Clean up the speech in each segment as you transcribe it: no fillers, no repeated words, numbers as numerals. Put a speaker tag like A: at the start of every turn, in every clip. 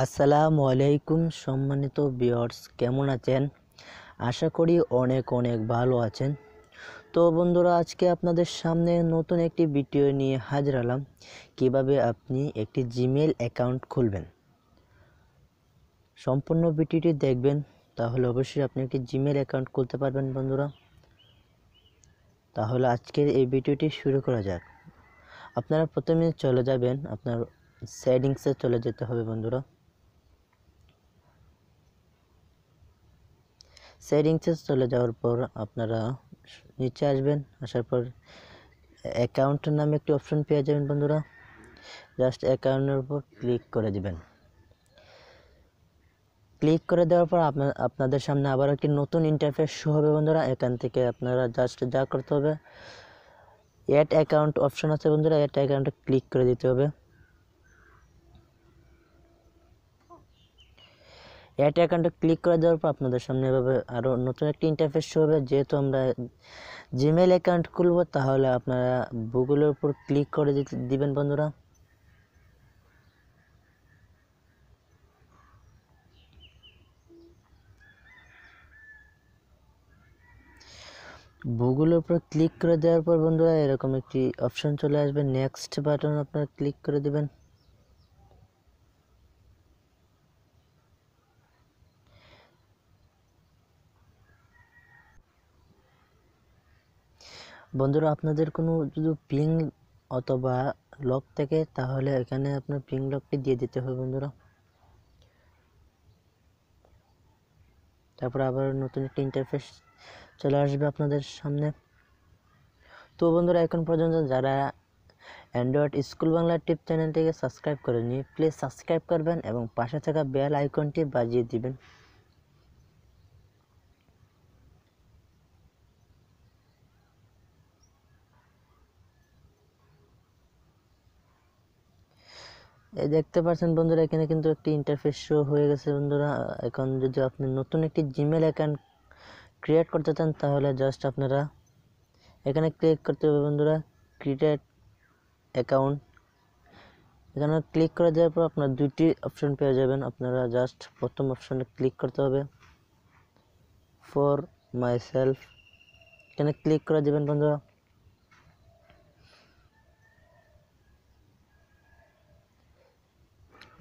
A: আসসালামু আলাইকুম সম্মানিত ভিউয়ার্স, কেমন আছেন? আশা করি অনেক ভালো আছেন। তো বন্ধুরা, আজকে আপনাদের সামনে নতুন একটি ভিডিও নিয়ে হাজির হলাম। কিভাবে আপনি একটি জিমেইল অ্যাকাউন্ট খুলবেন। সম্পূর্ণ ভিডিওটি দেখবেন, তাহলে অবশ্যই আপনি একটি জিমেইল অ্যাকাউন্ট খুলতে পারবেন বন্ধুরা। তাহলে আজকের এই ভিডিওটি শুরু করা যাক। আপনারা প্রথমে চলে যাবেন, আপনার সেটিংসে চলে যেতে হবে বন্ধুরা। সেটিংসে চলে যাওয়ার পর আপনারা নিচে আসবেন। আসার পর অ্যাকাউন্ট নামে একটি অপশন পেয়ে যাবেন বন্ধুরা। জাস্ট অ্যাকাউন্টের উপর ক্লিক করে দিবেন। ক্লিক করে দেওয়ার পর আপনাদের সামনে আবার একটি নতুন ইন্টারফেস শো হবে বন্ধুরা। এখান থেকে আপনারা জাস্ট যা করতে হবে, অ্যাড অ্যাকাউন্ট অপশন আছে বন্ধুরা, অ্যাড অ্যাকাউন্টে ক্লিক করে দিতে হবে। অ্যাড অ্যাকাউন্টে ক্লিক করে দেওয়ার পর আপনাদের সামনে এভাবে আরও নতুন একটি ইন্টারফেস শো হবে। যেহেতু আমরা জিমেইল অ্যাকাউন্ট খুলবো, তাহলে আপনারা গুগলের উপর ক্লিক করে দিবেন বন্ধুরা। গুগলের উপর ক্লিক করে দেওয়ার পর বন্ধুরা এরকম একটি অপশন চলে আসবে। নেক্সট বাটন আপনারা ক্লিক করে দিবেন। বন্ধুরা, আপনাদের কোনো যদি পিং অথবা লক থাকে, তাহলে এখানে আপনার পিং লকটি দিয়ে দিতে হবে বন্ধুরা। তারপর আবার নতুন একটি ইন্টারফেস চলে আসবে আপনাদের সামনে। তো বন্ধুরা, এখন পর্যন্ত যারা অ্যান্ড্রয়েড স্কুল বাংলা টিপ চ্যানেলটিকে সাবস্ক্রাইব করেননি, প্লিজ সাবস্ক্রাইব করবেন এবং পাশে থাকা বেল আইকনটি বাজিয়ে দিবেন। এই দেখতে পাচ্ছেন বন্ধুরা, এখানে কিন্তু একটি ইন্টারফেস শো হয়ে গেছে বন্ধুরা। এখন যদি আপনি নতুন একটি জিমেইল অ্যাকাউন্ট ক্রিয়েট করতে চান, তাহলে জাস্ট আপনারা এখানে ক্লিক করতে হবে বন্ধুরা, ক্রিয়েট অ্যাকাউন্ট। এখানে ক্লিক করে দেওয়ার পর আপনার দুইটি অপশন পেয়ে যাবেন। আপনারা জাস্ট প্রথম অপশনে ক্লিক করতে হবে, ফর মাই সেলফ। এখানে ক্লিক করে দেবেন বন্ধুরা।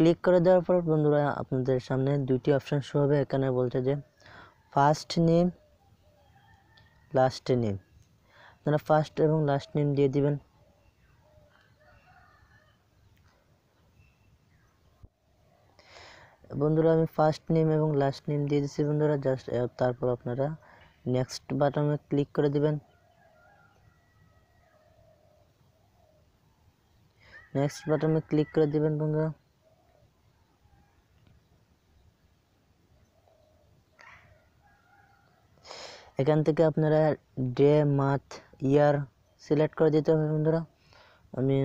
A: ক্লিক করে দেওয়ার পর বন্ধুরা আপনাদের সামনে দুইটি অপশন শো হবে। এখানে বলছে যে ফার্স্ট নেম, লাস্ট নেম। আপনারা ফার্স্ট এবং লাস্ট নেম দিয়ে দিবেন। বন্ধুরা, আমি ফার্স্ট নেম এবং লাস্ট নেম দিয়ে দিচ্ছি বন্ধুরা। জাস্ট তারপর আপনারা নেক্সট বাটনে ক্লিক করে দিবেন। নেক্সট বাটনে ক্লিক করে দিবেন বন্ধুরা। এখান থেকে আপনারা ডে, মান্থ, ইয়ার সিলেক্ট করে দিতে হবে বন্ধুরা। আমি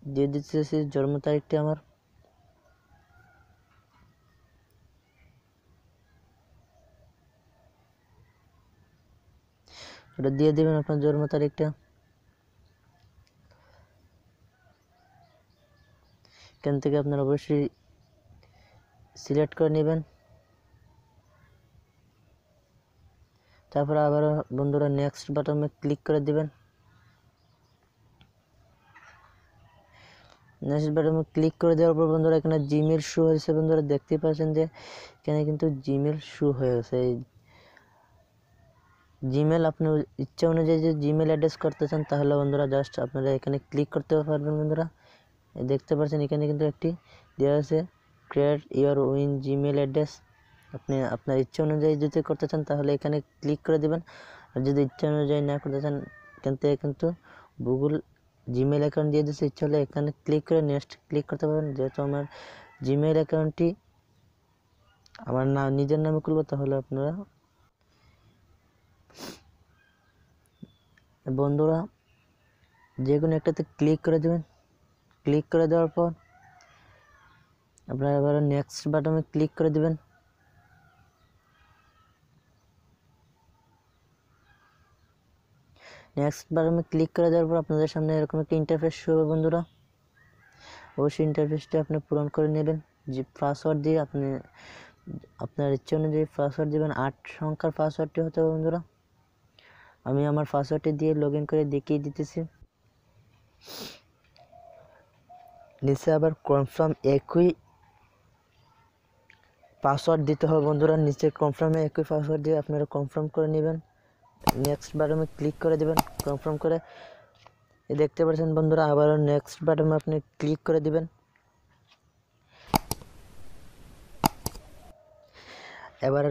A: দিয়ে দিচ্ছি জন্ম তারিখটি আমার। ওটা দিয়ে দিবেন আপনার জন্ম তারিখটা। এখান থেকে আপনারা অবশ্যই সিলেক্ট করে নেবেন। তারপর আবার বন্ধুরা নেক্সট বাটনে ক্লিক করে দিবেন। নেক্সট বাটনে ক্লিক করে দেওয়ার পর বন্ধুরা এখানে জিমেইল শো হয়েছে বন্ধুরা। দেখতে পাচ্ছেন যে এখানে কিন্তু জিমেইল শো হয়ে গেছে। জিমেইল আপনার ইচ্ছা অনুযায়ী যে জিমেইল অ্যাড্রেস করতে চান, তাহলে বন্ধুরা জাস্ট আপনারা এখানে ক্লিক করতে পারবেন বন্ধুরা। দেখতে পাচ্ছেন এখানে কিন্তু একটি দেওয়া আছে, create your own Gmail address. আপনি আপনার ইচ্ছা অনুযায়ী যদি করতে চান, তাহলে এখানে ক্লিক করে দেবেন। আর যদি ইচ্ছা অনুযায়ী না করতে চান, এখান থেকে কিন্তু গুগল জিমেইল অ্যাকাউন্ট দিয়ে দিচ্ছে। ইচ্ছা হলে এখানে ক্লিক করে নেক্সট ক্লিক করতে পারবেন। যেহেতু আমার জিমেইল অ্যাকাউন্টটি আমার নিজের নামে খুলবো, তাহলে আপনারা বন্ধুরা যে কোনো একটাতে ক্লিক করে দেবেন। ক্লিক করে দেওয়ার পর আপনারা এবার নেক্সট বাটনে ক্লিক করে দিবেন। নেক্সট বাটনে ক্লিক করে দেওয়ার পর আপনাদের সামনে এরকম একটা ইন্টারফেস শো হবে বন্ধুরা। অবশ্যই ইন্টারফেসটা আপনি পূরণ করে নেবেন। যে পাসওয়ার্ড দিয়ে আপনি আপনার ইচ্ছে অনুযায়ী পাসওয়ার্ড দেবেন। 8 সংখ্যার পাসওয়ার্ডটি হতে হবে বন্ধুরা। আমি আমার পাসওয়ার্ডটি দিয়ে লগ ইন করে দেখিয়ে দিতেছি। নিচে আবার কনফার্ম একই পাসওয়ার্ড দিতে হবে বন্ধুরা। নিচে কনফার্মে একই পাসওয়ার্ড দিয়ে আপনারা কনফার্ম করে নেবেন। নেক্সট বাটনে ক্লিক করে দেবেন। কনফার্ম করে দেখতে পাচ্ছেন বন্ধুরা, আবারও নেক্সট বাটনে আপনি ক্লিক করে দিবেন। এবার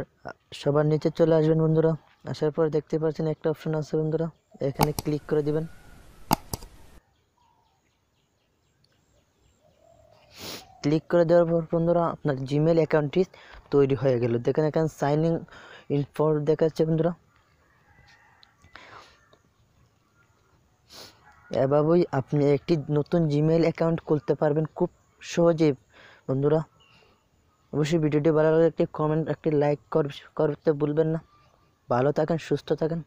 A: সবার নিচে চলে আসবেন বন্ধুরা। আসার পর দেখতে পাচ্ছেন একটা অপশন আছে বন্ধুরা, এখানে ক্লিক করে দিবেন। ক্লিক করে দেওয়ার পর বন্ধুরা আপনার জিমেল অ্যাকাউন্টটি তৈরি হয়ে গেল। দেখেন এখানে সাইন ইন ফর দেখাচ্ছে বন্ধুরা। এভাবেই আপনি একটি নতুন জিমেল অ্যাকাউন্ট খুলতে পারবেন খুব সহজেই বন্ধুরা। অবশ্যই ভিডিওটি ভালো লাগলে একটি কমেন্ট, একটি লাইক করতে ভুলবেন না। ভালো থাকেন, সুস্থ থাকেন।